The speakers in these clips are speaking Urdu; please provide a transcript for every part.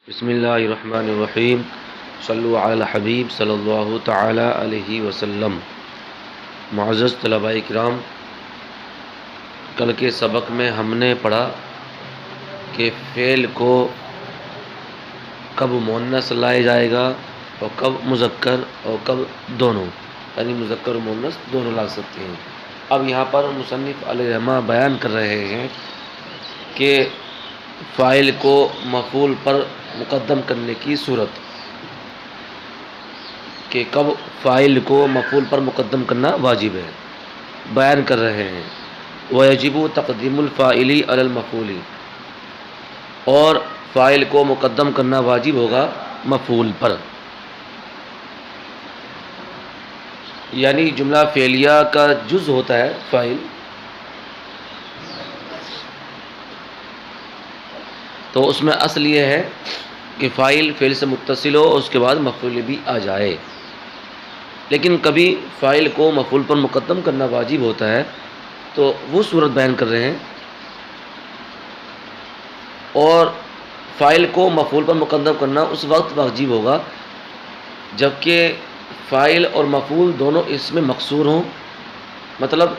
بسم اللہ الرحمن الرحیم صلو علی الحبیب صلی اللہ تعالی علیہ وسلم۔ معزز طلباء کرام، کل کے سبق میں ہم نے پڑھا کہ فعل کو کب مؤنث لایا جائے گا اور کب مذکر اور کب دونوں، یعنی مذکر و مؤنث دونوں لا سکتے ہیں۔ اب یہاں پر مصنف علیہ رحمہ بیان کر رہے ہیں کہ فاعل کو مفعول پر مقدم کرنے کی صورت، کہ کب فاعل کو مفعول پر مقدم کرنا واجب ہے، بیان کر رہے ہیں۔ وَيَجِبُ تَقْدِيمُ الْفَاعِلِ عَلَى الْمَفْعُولِ، اور فاعل کو مقدم کرنا واجب ہوگا مفعول پر، یعنی جملہ فعلیہ کا جز ہوتا ہے فاعل، تو اس میں اصل یہ ہے کہ فاعل فعل سے متصل ہو اور اس کے بعد مفعول بھی آ جائے، لیکن کبھی فاعل کو مفعول پر مقدم کرنا واجب ہوتا ہے، تو وہ صورت بیان کر رہے ہیں۔ اور فاعل کو مفعول پر مقدم کرنا اس وقت واجب ہوگا جبکہ فاعل اور مفعول دونوں اس میں مقصور ہوں، مطلب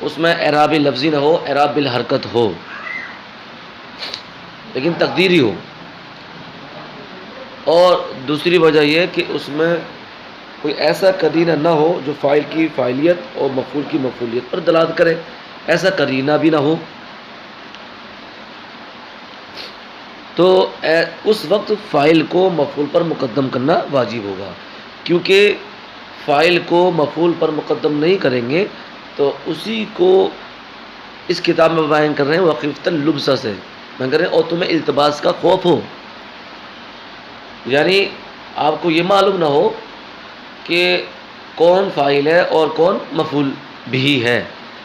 اس میں اعراب لفظی نہ ہو، اعراب بالحرکت ہو، لیکن تقدیری ہو۔ اور دوسری وجہ یہ کہ اس میں کوئی ایسا قرینہ نہ ہو جو فاعل کی فاعلیت اور مفعول کی مفعولیت پر دلالت کرے، ایسا قرینہ بھی نہ ہو، تو اس وقت فاعل کو مفعول پر مقدم کرنا واجب ہوگا، کیونکہ فاعل کو مفعول پر مقدم نہیں کریں گے تو اسی کو اس کتاب میں بیان کر رہے ہیں وخیفۃ اللبسہ سے بیان کر رہے ہیں، اور تمہیں التباس کا خوف ہو، یعنی آپ کو یہ معلوم نہ ہو کہ کون فاعل ہے اور کون مفعول بھی ہے،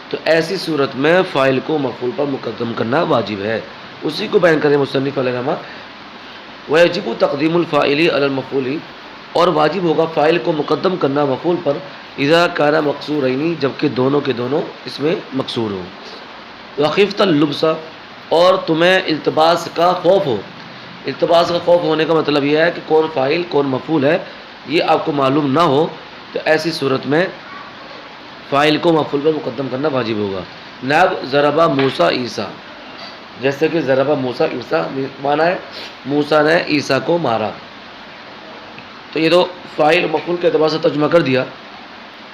تو ایسی صورت میں فاعل کو مفعول پر مقدم کرنا واجب ہے، اسی کو بیان کریں مصنف علیہ رحمہ۔ وَيَجِبُ تَقْدِيمُ الْفَاعِلِ عَلَى الْمَفْعُولِ، اور واجب ہوگا فاعل کو مقدم کرنا مفعول پر، اذا کان مقصورین، جبکہ دونوں کے دونوں اس میں مقصور ہوں۔ وخیفۃ اللبسہ، اور تمہیں التباس کا خوف ہو۔ التباس کا خوف ہونے کا مطلب یہ ہے کہ کون فاعل کون مفعول ہے یہ آپ کو معلوم نہ ہو، تو ایسی صورت میں فاعل کو مفعول پر مقدم کرنا واجب ہوگا۔ ناب ضربہ موسیٰ عیسیٰ، جیسے کہ ضربہ موسیٰ عیسیٰ مانا ہے موسیٰ نے عیسیٰ کو مارا، تو یہ تو فاعل مفعول کے اعتبار سے ترجمہ کر دیا،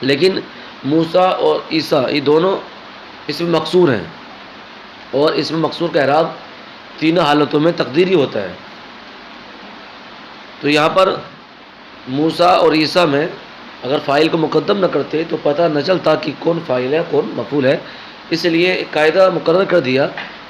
لیکن موسیٰ اور عیسیٰ یہ دونوں اس میں مقصور ہیں، اور اس میں مقصور کا اعراب تینوں حالتوں میں تقدیری ہوتا ہے، تو یہاں پر موسیٰ اور عیسیٰ میں اگر فاعل کو مقدم نہ کرتے تو پتہ نہ چلتا کہ کون فاعل ہے کون مفعول ہے، اس لیے ایک قاعدہ مقرر کر دیا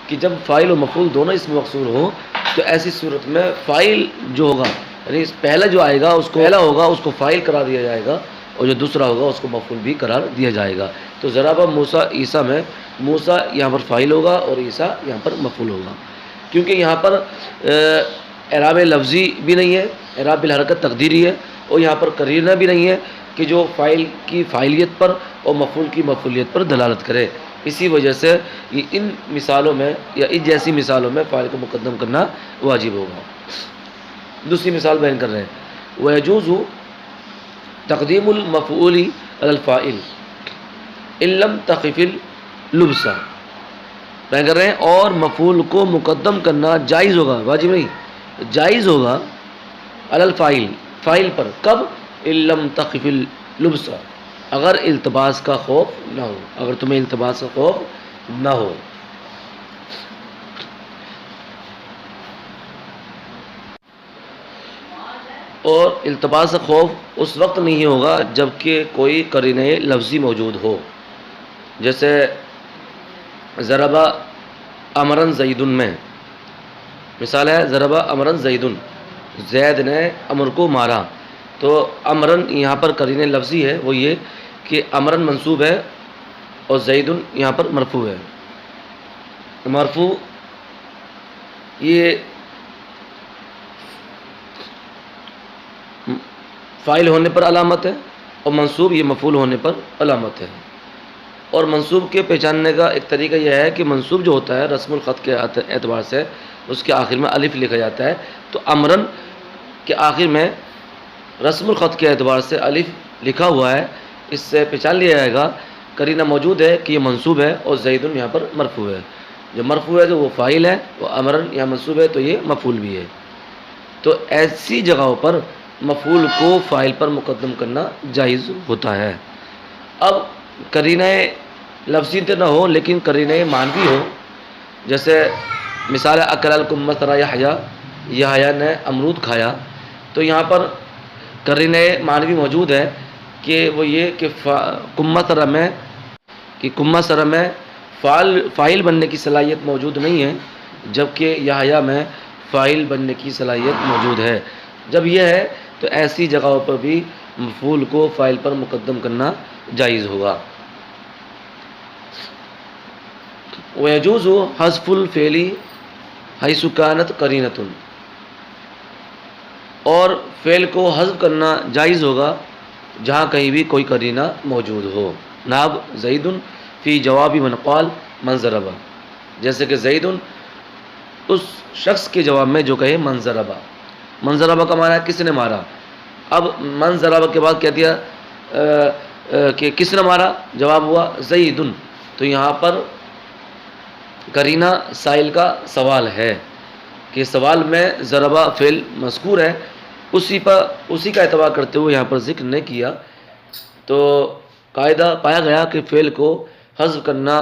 کہ جب فاعل و مفعول دونوں اس میں مقصور ہوں تو ایسی صورت میں فاعل جو ہوگا، یعنی پہلا جو آئے گا اس کو پہلا ہوگا اس کو فاعل قرار دیا جائے گا، اور جو دوسرا ہوگا اس کو مفعول بھی قرار دیا جائے گا۔ تو ضربہ موسیٰ عیسیٰ میں موسیٰ یہاں پر فاعل ہوگا اور عیسیٰ یہاں پر مفعول ہوگا، کیونکہ یہاں پر اعراب لفظی بھی نہیں ہے، اعراب بالحرکت تقدیری ہے، اور یہاں پر قرینہ بھی نہیں ہے کہ جو فاعل کی فاعلیت پر اور مفعول کی مفعولیت پر دلالت کرے، اسی وجہ سے یہ ان مثالوں میں یا ان جیسی مثالوں میں فاعل کو مقدم کرنا واجب ہوگا۔ دوسری مثال بیان کر رہے ہیں، وَيَجُوزُ تقدیم المفعول علی الفاعل ان لم تخف اللبسہ، بیان کر رہے ہیں، اور مفعول کو مقدم کرنا جائز ہوگا، واجب نہیں، جائز ہوگا علی الفاعل، فاعل پر، کب؟ ان لم تخف اللبسہ، اگر التباس کا خوف نہ ہو، اگر تمہیں التباس کا خوف نہ ہو۔ اور التباس کا خوف اس وقت نہیں ہوگا جبکہ کوئی قرینہ لفظی موجود ہو، جیسے ضربہ امرن زیدن میں مثال ہے، ضربہ امرن زیدن، زید نے امر کو مارا، تو امرن یہاں پر قرینہ لفظی ہے، وہ یہ کہ امرن منصوب ہے اور زیدن یہاں پر مرفوع ہے۔ مرفوع یہ فاعل ہونے پر علامت ہے، اور منصوب یہ مفعول ہونے پر علامت ہے۔ اور منصوب کے پہچاننے کا ایک طریقہ یہ ہے کہ منصوب جو ہوتا ہے رسم الخط کے اعتبار سے اس کے آخر میں الف لکھا جاتا ہے، تو امرن کے آخر میں رسم الخط کے اعتبار سے الف لکھا ہوا ہے، اس سے پہچان لیا جائے گا، قرینہ موجود ہے کہ یہ منصوب ہے، اور زیدن یہاں پر مرفوع ہے۔ جو مرفوع ہے تو وہ فاعل ہے، وہ امرن یہاں منصوب ہے تو یہ مفعول بھی ہے۔ تو ایسی جگہوں پر مفعول کو فاعل پر مقدم کرنا جائز ہوتا ہے۔ اب قرینہ لفظی تو نہ ہو لیکن قرینہ معنوی ہو، جیسے مثال اکل الکمثرا یحییٰ، یحییٰ نے امرود کھایا، تو یہاں پر قرینہ معنوی موجود ہے کہ وہ یہ کہ کمثرا میں فاعل بننے کی صلاحیت موجود نہیں ہے، جبکہ یحییٰ میں فاعل بننے کی صلاحیت موجود ہے۔ جب یہ ہے تو ایسی جگہوں پر بھی مفعول کو فاعل پر مقدم کرنا جائز ہوگا۔ وَيَجُوزُ حَذْفُ الْفِعْلِ حَيْثُ كَانَتْ قَرِينَةٌ، اور فعل کو حذف کرنا جائز ہوگا جہاں کہیں بھی کوئی قرینہ موجود ہو۔ ناب زید فی جواب من قال من ضرب، جیسے کہ زید اس شخص کے جواب میں جو کہے من ضرب، من ضرب کا معنی ہے کس نے مارا۔ اب من ضرب کے بعد کہہ دیا کہ کس نے مارا، جواب ہوا زید، تو یہاں پر قرینہ سائل کا سوال ہے کہ سوال میں ضربہ فعل مذکور ہے، اسی کا اعتبار کرتے ہوئے یہاں پر ذکر نہیں کیا، تو قاعدہ پایا گیا کہ فعل کو حذف کرنا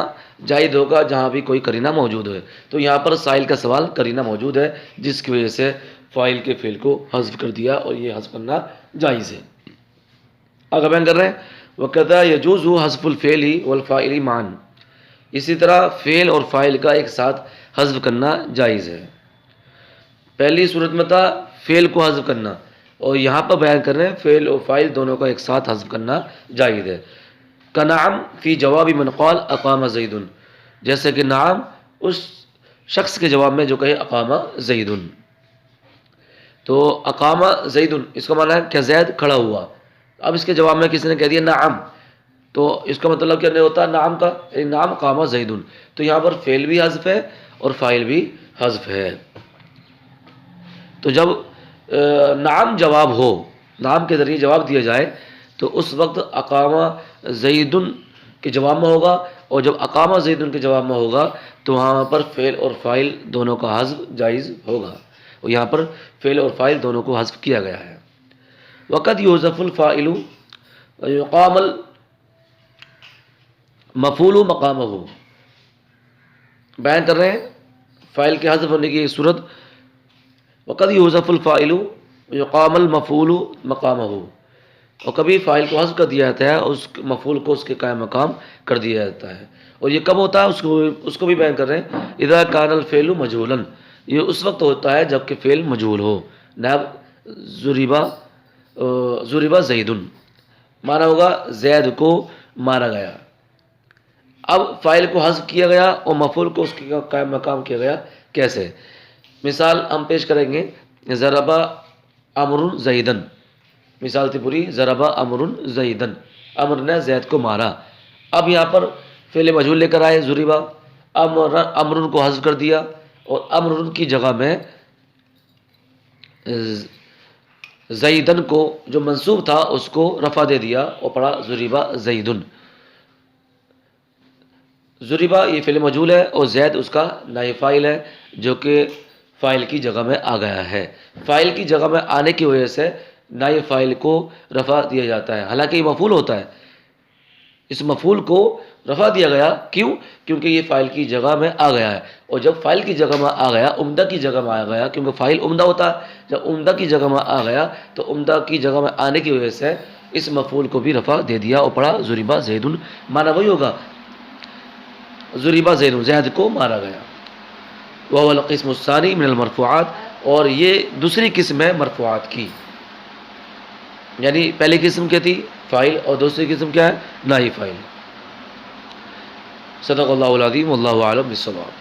جائز ہوگا جہاں بھی کوئی قرینہ موجود ہے۔ تو یہاں پر سائل کا سوال قرینہ موجود ہے جس کی وجہ سے فاعل کے فعل کو حذف کر دیا، اور یہ حذف کرنا جائز ہے۔ آگے بیان کر رہے ہیں وَكَذَا يَجُوزُ حَذْفُ الْفِعْلِ وَالْفَاعِلِ مَعًا، اسی طرح فعل اور فاعل کا ایک ساتھ حذف کرنا جائز ہے۔ پہلی صورت میں تھا فعل کو حذف کرنا، اور یہاں پر بیان کر رہے ہیں فعل اور فاعل دونوں کا ایک ساتھ حذف کرنا جائز ہے۔ کَنَعَمْ فی جواب من قال اقام زید، جیسے کہ نعم اس شخص کے جواب میں جو کہے اقام زید، تو اقام زید اس کا معنی ہے کہ زید کھڑا ہوا۔ اب اس کے جواب میں کسی نے کہہ دیا نعم، تو اس کا مطلب کیا نہیں ہوتا نعم کا، یعنی نعم قام زید، تو یہاں پر فعل بھی حذف ہے اور فاعل بھی حذف ہے۔ تو جب نعم جواب ہو، نعم کے ذریعے جواب دیا جائے تو اس وقت اقام زید کے جواب میں ہوگا، اور جب اقام زید کے جواب میں ہوگا تو وہاں پر فعل اور فاعل دونوں کا حذف جائز ہوگا، اور یہاں پر فعل اور فاعل دونوں کو حذف کیا گیا ہے۔ وقد یحذف الفاعل ویقام المفعول مقامہ، بیان کر رہے ہیں فاعل کے حذف ہونے کی ایک صورت، وقد یحذف الفاعل ویقام المفعول مقامہ، اور کبھی فاعل کو حذف کر دیا جاتا ہے اور اس مفعول کو اس کے قائم مقام کر دیا جاتا ہے، اور یہ کب ہوتا ہے اس کو بھی بیان کر رہے ہیں اذا کان الفعل مجہولا، یہ اس وقت ہوتا ہے جب کہ فعل مجہول ہو۔ ناب ضرب زید، مانا ہوگا زید کو مارا گیا۔ اب فاعل کو حذف کیا گیا اور مفعول کو اس کے قائم مقام کیا گیا، کیسے؟ مثال ہم پیش کریں گے، ضرب عمرو زیدن، مثال تھی پوری، ضرب عمرو زیدن، عمر نے زید کو مارا۔ اب یہاں پر فعل مجہول لے کر آئے ضربا، عمرو کو حذف کر دیا اور عمرو کی جگہ میں زیدن کو جو منصوب تھا اس کو رفع دے دیا اور پڑھا ضرب زیدن۔ ضربا یہ فعل مجہول ہے اور زید اس کا نائب فاعل ہے جو کہ فاعل کی جگہ میں آ گیا ہے۔ فاعل کی جگہ میں آنے کی وجہ سے نائب فاعل کو رفع دیا جاتا ہے، حالانکہ یہ مفعول ہوتا ہے، اس مفعول کو رفع دیا گیا، کیوں؟ کیونکہ یہ فاعل کی جگہ میں آ گیا ہے، اور جب فاعل کی جگہ میں آ گیا، عمدہ کی جگہ میں آ گیا، کیونکہ فاعل عمدہ ہوتا ہے، جب عمدہ کی جگہ میں آ گیا تو عمدہ کی جگہ میں آنے کی وجہ سے اس مفعول کو بھی رفع دے دیا اور پڑھا ضرب زید، معنی وہی ہوگا ضرب زید، زید کو مارا گیا۔ وهو القسم الثانی من المرفوعات، اور یہ دوسری قسم ہے مرفوعات کی، یعنی پہلی قسم کیا تھی فاعل، اور دوسری قسم کیا ہے نائب فاعل۔ صدق اللہ العظیم، واللہ اعلم بالصواب۔